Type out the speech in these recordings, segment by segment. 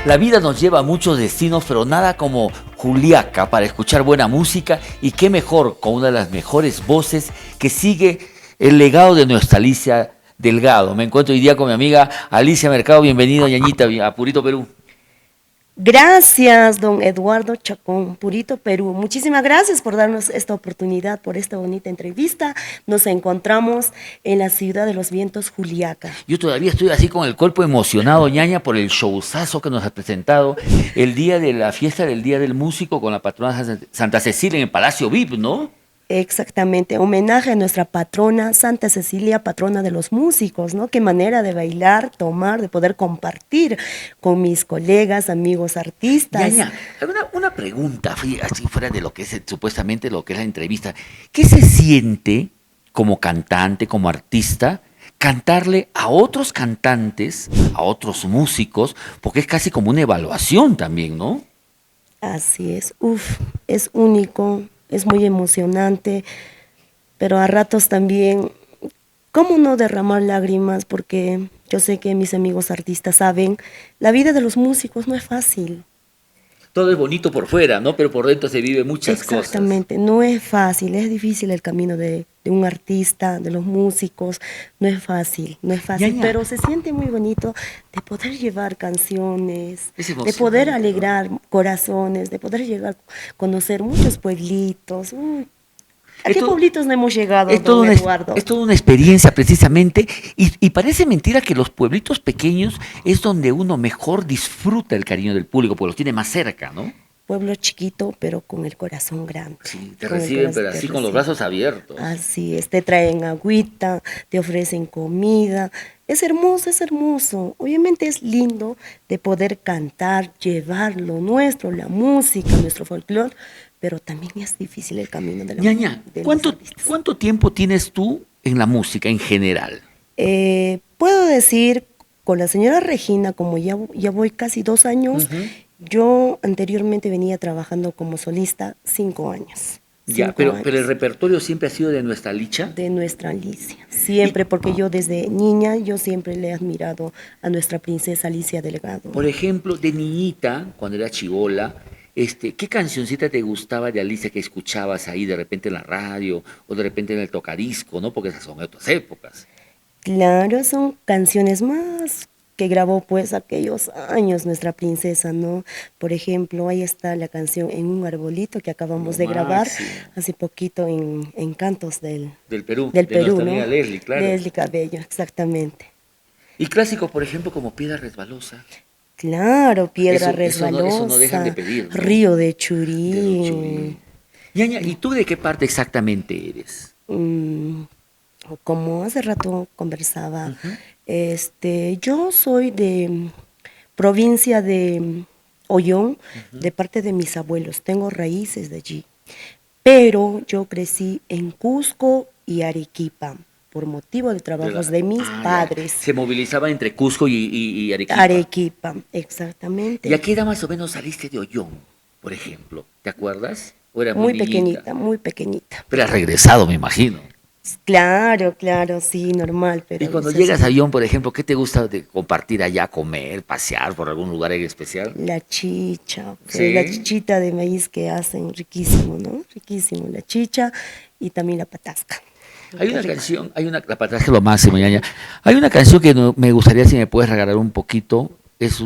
La vida nos lleva a muchos destinos, pero nada como Juliaca para escuchar buena música y qué mejor con una de las mejores voces que sigue el legado de nuestra Alicia Delgado. Me encuentro hoy día con mi amiga Alicia Mercado. Bienvenido, ñañita, a Purito Perú. Gracias, don Eduardo Chacón, Purito Perú. Muchísimas gracias por darnos esta oportunidad, por esta bonita entrevista. Nos encontramos en la ciudad de los vientos, Juliaca. Yo todavía estoy así con el cuerpo emocionado, ñaña, por el showzazo que nos has presentado el día de la fiesta del Día del Músico con la patrona Santa Cecilia en el Palacio VIP, ¿no? Exactamente, homenaje a nuestra patrona Santa Cecilia, patrona de los músicos, ¿no? Qué manera de bailar, tomar, de poder compartir con mis colegas, amigos artistas. Ñaña, una pregunta, así fuera de lo que es supuestamente lo que es la entrevista. ¿Qué se siente como cantante, como artista, cantarle a otros cantantes, a otros músicos? Porque es casi como una evaluación también, ¿no? Así es, es único. Es muy emocionante, pero a ratos también, ¿cómo no derramar lágrimas? Porque yo sé que mis amigos artistas saben, la vida de los músicos no es fácil. Todo es bonito por fuera, ¿no? Pero por dentro se vive muchas cosas. Exactamente, no es fácil, es difícil el camino de un artista, de los músicos, no es fácil, Ñaña, pero se siente muy bonito de poder llevar canciones, de emocionante, poder alegrar ¿no? corazones, de poder llegar a conocer muchos pueblitos. ¿A qué todo, pueblitos no hemos llegado, es don Eduardo? Es toda una experiencia precisamente y parece mentira que los pueblitos pequeños es donde uno mejor disfruta el cariño del público, porque los tiene más cerca, ¿no? Pueblo chiquito, pero con el corazón grande. Sí, te reciben, pero así con los brazos abiertos. Así es, te traen agüita, te ofrecen comida. Es hermoso, es hermoso. Obviamente es lindo de poder cantar, llevar lo nuestro, la música, nuestro folclore, pero también es difícil el camino de la música. Ñaña, ¿cuánto tiempo tienes tú en la música en general? Puedo decir, con la señora Regina, como ya voy casi 2 años, yo anteriormente venía trabajando como solista 5 años. Ya, pero el repertorio siempre ha sido de nuestra Licha. De nuestra Alicia, siempre, porque yo desde niña, yo siempre le he admirado a nuestra princesa Alicia Delgado. Por ejemplo, de niñita, cuando era chibola, ¿qué cancioncita te gustaba de Alicia que escuchabas ahí de repente en la radio o de repente en el tocadisco, ¿no? Porque esas son otras épocas. Claro, son canciones más que grabó pues aquellos años nuestra princesa, ¿no? Por ejemplo, ahí está la canción En un arbolito que acabamos de grabar hace poquito en Cantos del Perú, de nuestra ¿no? amiga Leslie, claro. Leslie Cabello, exactamente. Y clásicos, por ejemplo, como Piedra Resbalosa. Claro, Piedra Resbalosa, eso no dejan de pedir, ¿no? Río de Churín. Ñaña, ¿y tú de qué parte exactamente eres? Como hace rato conversaba, yo soy de provincia de Ollón, de parte de mis abuelos, tengo raíces de allí, pero yo crecí en Cusco y Arequipa, por motivo de trabajos de mis padres. Se movilizaba entre Cusco y Arequipa. Arequipa, exactamente. ¿Y a qué edad más o menos saliste de Ollón, por ejemplo? ¿Te acuerdas? ¿O era muy pequeñita, muy pequeñita. Pero has regresado, me imagino. Claro, sí, normal. Pero y cuando llegas a Ollón, por ejemplo, ¿qué te gusta de compartir allá, comer, pasear por algún lugar en especial? La chicha, ¿sí? La chichita de maíz que hacen, riquísimo, ¿no? Riquísimo, la chicha y también la patasca. Hay una canción, la patasca es lo máximo, ñaña. Hay una canción que me gustaría si me puedes regalar un poquito.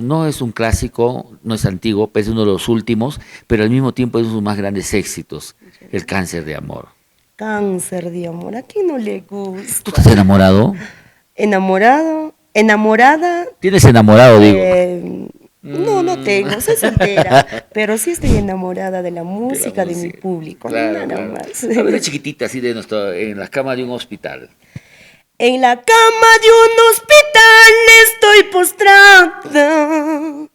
No es un clásico, no es antiguo, pero es uno de los últimos, pero al mismo tiempo es uno de sus más grandes éxitos, El Cáncer de Amor. Cáncer de amor, ¿a quién no le gusta? ¿Tú estás enamorado? ¿Enamorada? ¿Tienes enamorado, digo? No tengo, soy soltera, pero sí estoy enamorada de la música, de mi público. Claro, claro. Más. A ver, chiquitita, así en la cama de un hospital. En la cama de un hospital estoy postrada,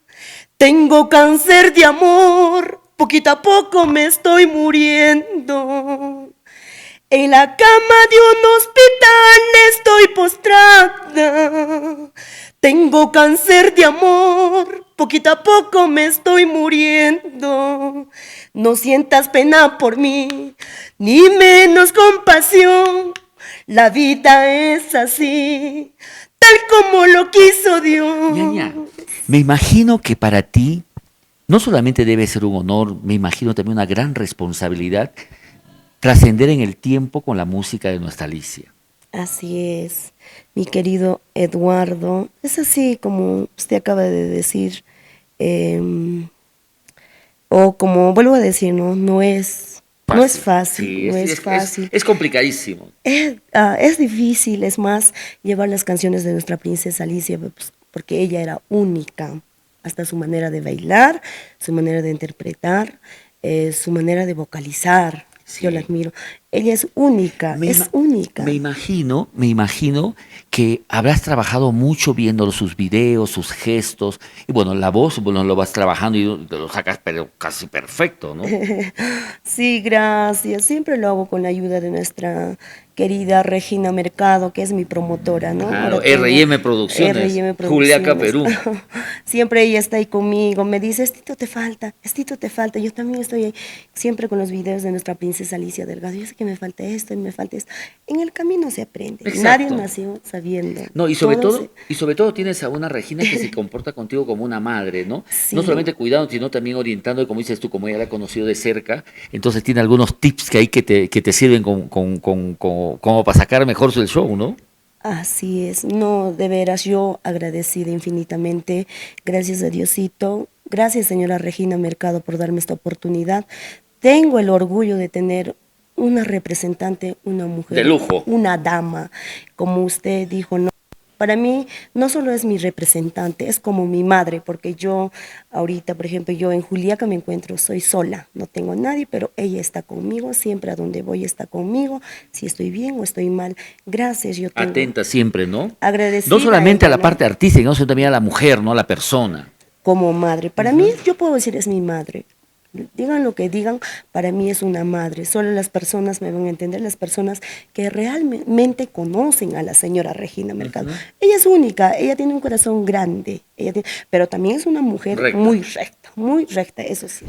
tengo cáncer de amor, poquito a poco me estoy muriendo. En la cama de un hospital estoy postrada, tengo cáncer de amor, poquito a poco me estoy muriendo. No sientas pena por mí, ni menos compasión, la vida es así. tal como lo quiso Dios. Ñaña, me imagino que para ti no solamente debe ser un honor, me imagino también una gran responsabilidad trascender en el tiempo con la música de nuestra Alicia. Así es, mi querido Eduardo. Es así como usted acaba de decir, o como vuelvo a decir, no es fácil, Sí, no es fácil. es complicadísimo. Es difícil, es más, llevar las canciones de nuestra princesa Alicia, pues, porque ella era única, hasta su manera de bailar, su manera de interpretar, su manera de vocalizar. Sí. Yo la admiro. Ella es única, es única. Me imagino que habrás trabajado mucho viendo sus videos, sus gestos, y bueno, la voz, bueno, lo vas trabajando y te lo sacas pero casi perfecto, ¿no? Sí, gracias. Siempre lo hago con la ayuda de nuestra querida Regina Mercado, que es mi promotora, ¿no? Claro, Ahora tengo R&M Producciones, R&M Juliaca, Producciones. Perú. Siempre ella está ahí conmigo, me dice, Estito te falta, Estito te falta. Yo también estoy ahí, siempre con los videos de nuestra princesa Alicia Delgado. Yo sé que me falta esto y me falta esto. En el camino se aprende. Exacto. Nadie nació sabiendo. No, y sobre todo tienes a una Regina que se comporta contigo como una madre, ¿no? Sí. No solamente cuidando, sino también orientando, y como dices tú, como ella la ha conocido de cerca, entonces tiene algunos tips que hay que te sirven como para sacar mejor el show, ¿no? Así es, no, de veras, yo agradecida infinitamente, gracias a Diosito, gracias señora Regina Mercado por darme esta oportunidad. Tengo el orgullo de tener una representante, una mujer, de lujo, una dama, como usted dijo, no. Para mí no solo es mi representante, es como mi madre, porque yo ahorita, por ejemplo, yo en Juliaca me encuentro, soy sola, no tengo a nadie, pero ella está conmigo, siempre a donde voy está conmigo, si estoy bien o estoy mal. Gracias, yo tengo... Atenta siempre, ¿no? Agradecida. No solamente a la ¿no? parte artística, sino también a la mujer, ¿no? A la persona. Como madre. Para mí, yo puedo decir, es mi madre. Digan lo que digan, para mí es una madre. Solo las personas me van a entender, las personas que realmente conocen a la señora Regina Mercado. Ella es única, ella tiene un corazón grande, pero también es una mujer muy recta, eso sí.